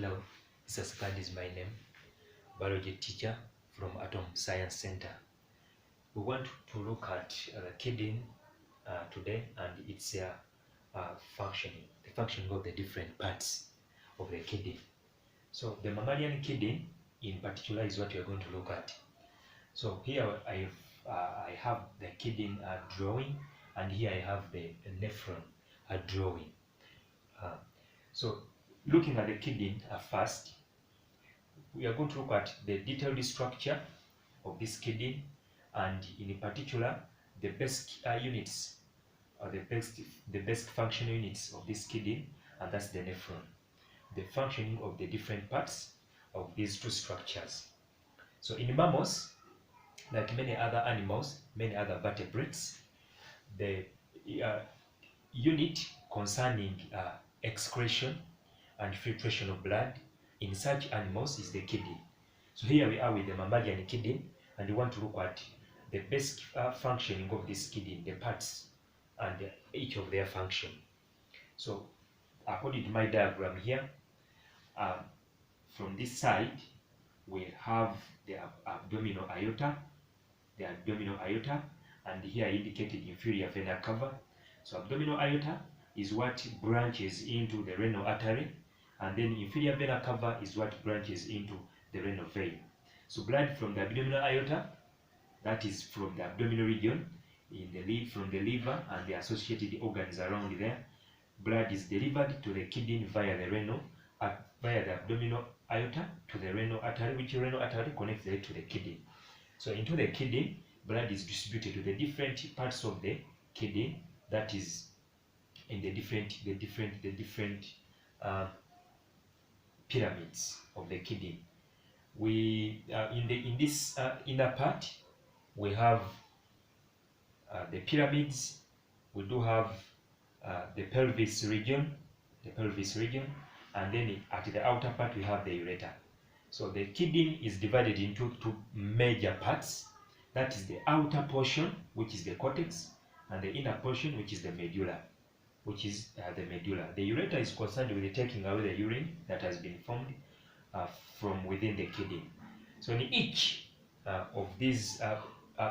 Hello, Isa-Ssekandi is my name, biology teacher from Atom Science Center. We want to look at the kidney today and its functioning, the functioning of the different parts of the kidney. So the mammalian kidney in particular is what we are going to look at. So here I have the kidney drawing, and here I have the nephron drawing. So looking at the kidney first, we are going to look at the detailed structure of this kidney, and in particular the best units, or the best functional units of this kidney, and that's the nephron, the functioning of the different parts of these two structures. So in mammals, like many other animals, many other vertebrates, the unit concerning excretion and filtration of blood in such animals is the kidney. So here we are with the mammalian kidney, and we want to look at the basic functioning of this kidney, the parts and each of their function. So according to my diagram here, from this side we have the abdominal aorta, and here I indicated inferior vena cava. So abdominal aorta is what branches into the renal artery, and then inferior vena cava is what branches into the renal vein. So blood from the abdominal aorta, that is from the abdominal region, from the liver and the associated organs around there, blood is delivered to the kidney via the abdominal aorta to the renal artery, which renal artery connects it to the kidney. So into the kidney, blood is distributed to the different parts of the kidney, that is in the different pyramids of the kidney. We in this inner part we have the pyramids. We do have the pelvis region, and then at the outer part we have the ureter. So the kidney is divided into two major parts. That is the outer portion, which is the cortex, and the inner portion, which is the medulla. The ureter is concerned with taking away the urine that has been formed from within the kidney. So in each of these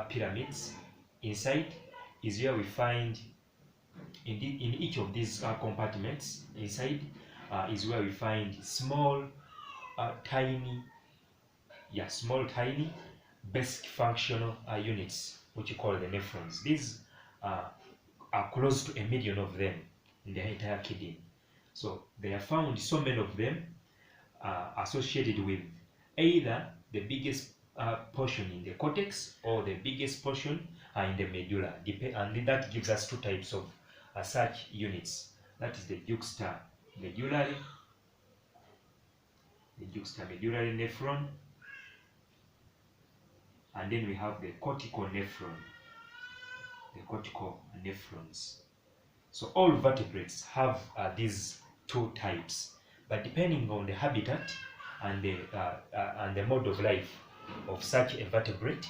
pyramids, inside is where we find, in each of these compartments inside is where we find small tiny basic functional units, which we call the nephrons. These are close to 1 million of them in the entire kidney. So they are found, so many of them, associated with either the biggest portion in the cortex or the biggest portion in the medulla, and that gives us two types of such units. That is the juxtamedullary nephron, and then we have the cortical nephron, the cortical nephrons. So all vertebrates have these two types, but depending on the habitat and the mode of life of such a vertebrate,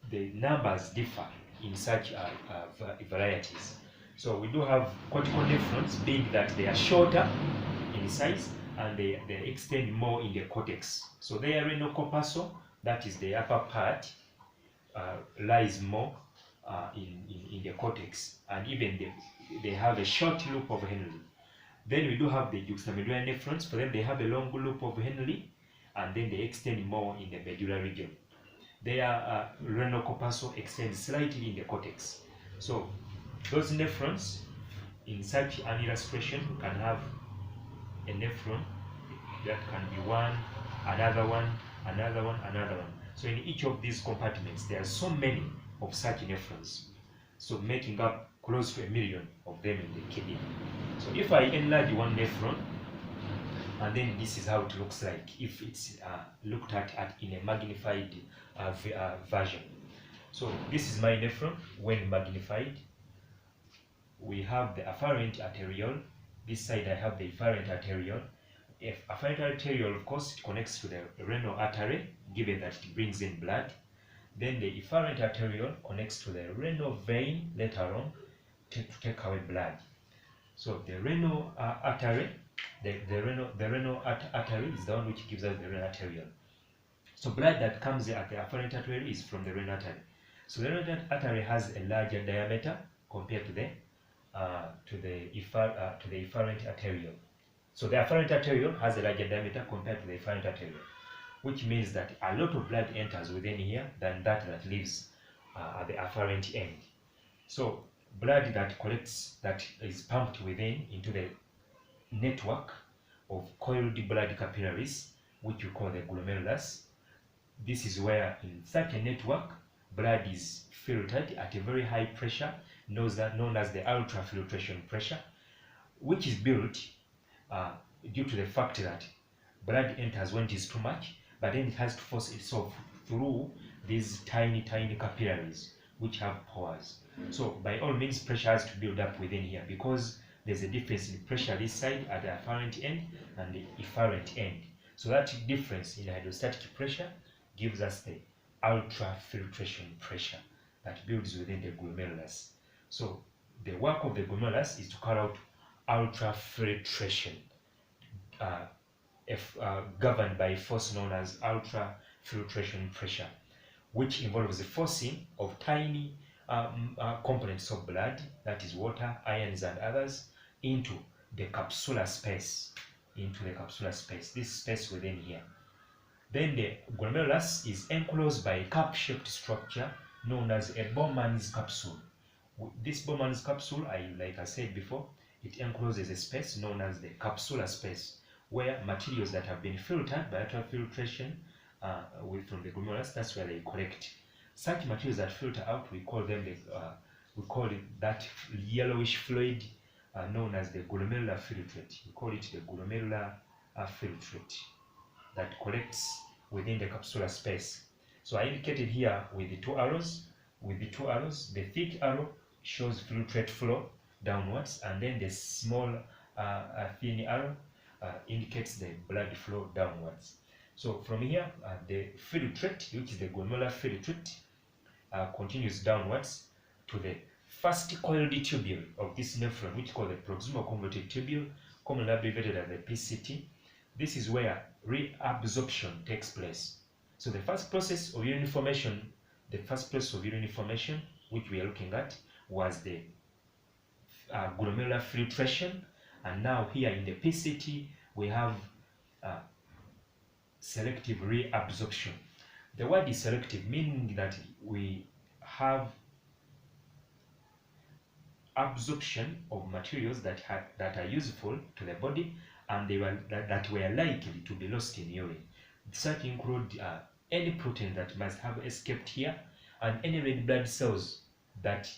the numbers differ in such varieties. So we do have cortical nephrons, being that they are shorter in size and they extend more in the cortex. So their renal corpuscle, that is the upper part, lies more in the cortex, and even they have a short loop of Henle. Then we do have the juxtamedullary nephrons. For them, they have a long loop of Henle, and then they extend more in the medulla region. Their renal corpuscle extends slightly in the cortex. So those nephrons, in such an illustration, can have a nephron that can be one, another one, another one, another one. So in each of these compartments, there are so many of such nephrons, so making up close to 1 million of them in the kidney. So if I enlarge one nephron, and then this is how it looks like if it's looked at in a magnified version. So this is my nephron when magnified. We have the afferent arteriole. This side I have the efferent arteriole. If afferent arteriole, of course, it connects to the renal artery, given that it brings in blood. Then the efferent arteriole connects to the renal vein later on to take away blood. So the renal artery, the renal artery is the one which gives us the renal arteriole. So blood that comes at the afferent artery is from the renal artery. So the renal artery has a larger diameter compared to the efferent arteriole. So the afferent arteriole has a larger diameter compared to the efferent arteriole, which means that a lot of blood enters within here than that leaves at the afferent end. So blood that collects, that is pumped within into the network of coiled blood capillaries, which we call the glomerulus. This is where in such a network, blood is filtered at a very high pressure, known as the ultrafiltration pressure, which is built due to the fact that blood enters when it is too much, but then it has to force itself through these tiny capillaries which have pores. So by all means, pressure has to build up within here because there's a difference in pressure this side at the afferent end and the efferent end. So that difference in hydrostatic pressure gives us the ultrafiltration pressure that builds within the glomerulus. So the work of the glomerulus is to carry out ultrafiltration, governed by a force known as ultrafiltration pressure, which involves the forcing of tiny components of blood, that is water, ions, and others, into the capsular space, this space within here. Then the glomerulus is enclosed by a cup-shaped structure known as a Bowman's capsule. This Bowman's capsule, like I said before, it encloses a space known as the capsular space, where materials that have been filtered by ultrafiltration from the glomerulus, that's where they collect. Such materials that filter out, we call it that yellowish fluid known as the glomerular filtrate. We call it the glomerular filtrate that collects within the capsular space. So I indicated here with the two arrows. The thick arrow shows filtrate flow downwards, and then the small thin arrow indicates the blood flow downwards. So from here, the filtrate, which is the glomerular filtrate, continues downwards to the first coiled tubule of this nephron, which is called the proximal convoluted tubule, commonly abbreviated as the PCT. This is where reabsorption takes place. So the first process of urine formation, which we are looking at, was the glomerular filtration, and now here in the PCT we have selective reabsorption. The word is selective, meaning that we have absorption of materials that are useful to the body and that were likely to be lost in urine. Such include any protein that must have escaped here, and any red blood cells that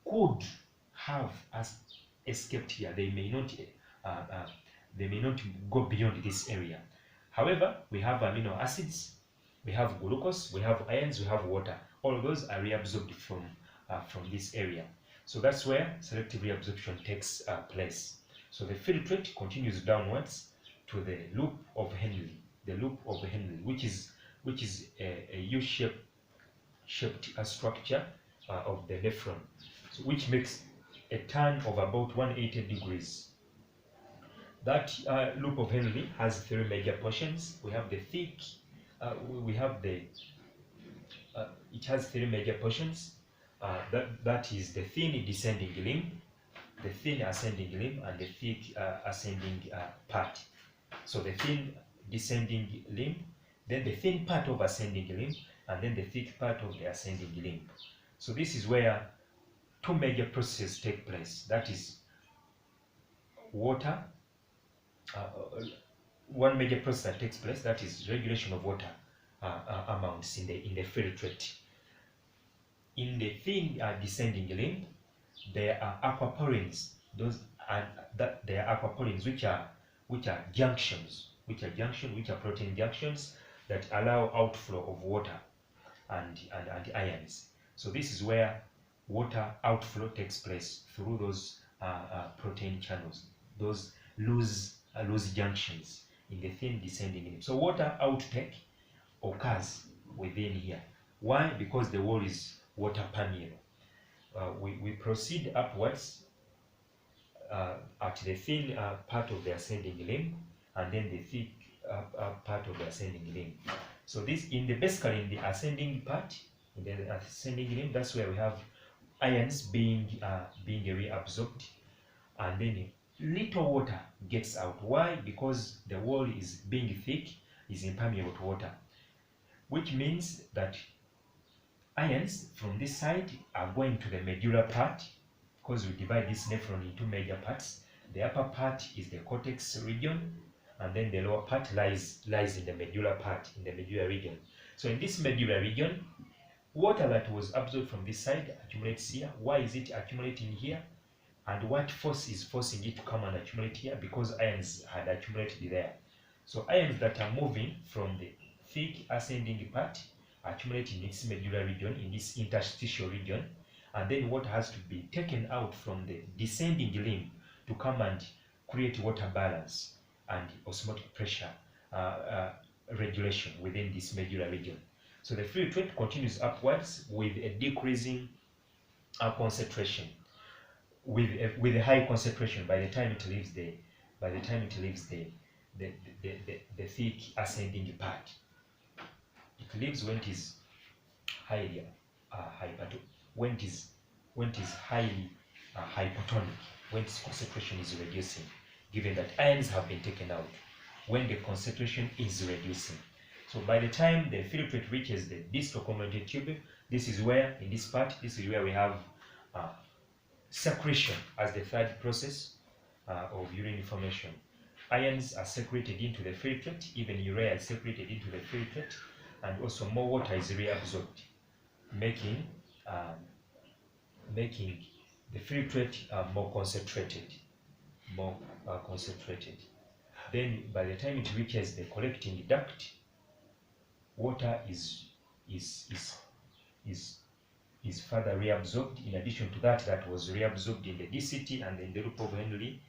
could have escaped here. They may not go beyond this area. However, we have amino acids, we have glucose, we have ions, we have water. All of those are reabsorbed from this area. So that's where selective reabsorption takes place. So the filtrate continues downwards to the loop of Henle, which is a U-shaped structure of the nephron, so which makes a turn of about 180 degrees. That loop of Henle has three major portions. We have the thick, it has three major portions. That is the thin descending limb, the thin ascending limb, and the thick ascending part. So the thin descending limb, then the thin part of ascending limb, and then the thick part of the ascending limb. So this is where two major processes take place. That is water. One major process that takes place, that is regulation of water amounts in the filtrate. In the thin descending limb, there are aquaporins. There are aquaporins which are protein junctions that allow outflow of water and ions. So this is where water outflow takes place through those protein channels, those loose junctions in the thin descending limb. So water outtake occurs within here. Why? Because the wall is water permeable. We proceed upwards at the thin part of the ascending limb, and then the thick part of the ascending limb. So this basically in the ascending part, in the ascending limb, that's where we have ions being reabsorbed, and then little water gets out. Why? Because the wall is being thick, is impermeable to water, which means that ions from this side are going to the medulla part, because we divide this nephron into major parts. The upper part is the cortex region, and then the lower part lies in the medulla part, in the medulla region. So in this medulla region, water that was absorbed from this side accumulates here. Why is it accumulating here? And what force is forcing it to come and accumulate here? Because ions had accumulated there. So ions that are moving from the thick ascending part accumulate in this medulla region, in this interstitial region, and then water has to be taken out from the descending limb to come and create water balance and osmotic pressure regulation within this medulla region. So the fluid rate continues upwards with a decreasing concentration, with a high concentration by the time it leaves the thick ascending part. It leaves when it is highly when it is highly hypotonic, when its concentration is reducing, given that ions have been taken out, when the concentration is reducing. So by the time the filtrate reaches the distal convoluted tubule, this is where, in this part, this is where we have secretion as the third process of urine formation. Ions are secreted into the filtrate, even urea is secreted into the filtrate, and also more water is reabsorbed, making the filtrate more concentrated. Then by the time it reaches the collecting duct, water is further reabsorbed, in addition to that was reabsorbed in the DCT and in the loop of Henle.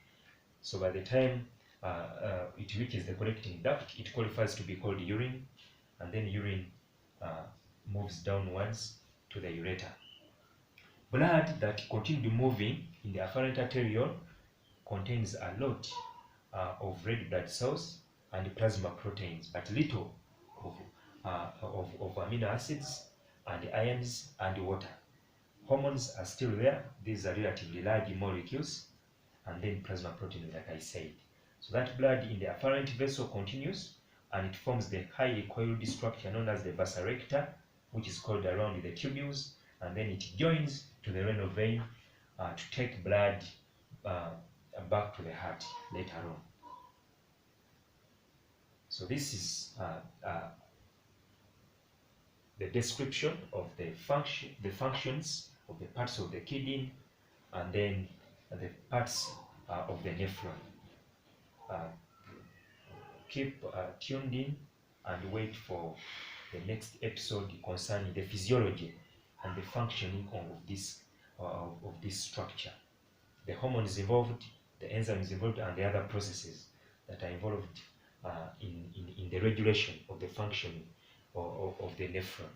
So by the time it reaches the collecting duct, it qualifies to be called urine, and then urine moves downwards to the ureter. Blood that continued moving in the afferent arteriole contains a lot of red blood cells and plasma proteins, but little of amino acids and ions and water. Hormones are still there. These are relatively large molecules, and then plasma protein, like I said. So that blood in the afferent vessel continues, and it forms the highly coiled structure known as the vasa recta, which is coiled around the tubules, and then it joins to the renal vein to take blood back to the heart later on. So this is the description of the functions of the parts of the kidney, and then the parts of the nephron. Keep tuned in and wait for the next episode concerning the physiology and the functioning of this structure, the hormones involved, the enzymes involved, and the other processes that are involved in the regulation of the functioning of the nephron.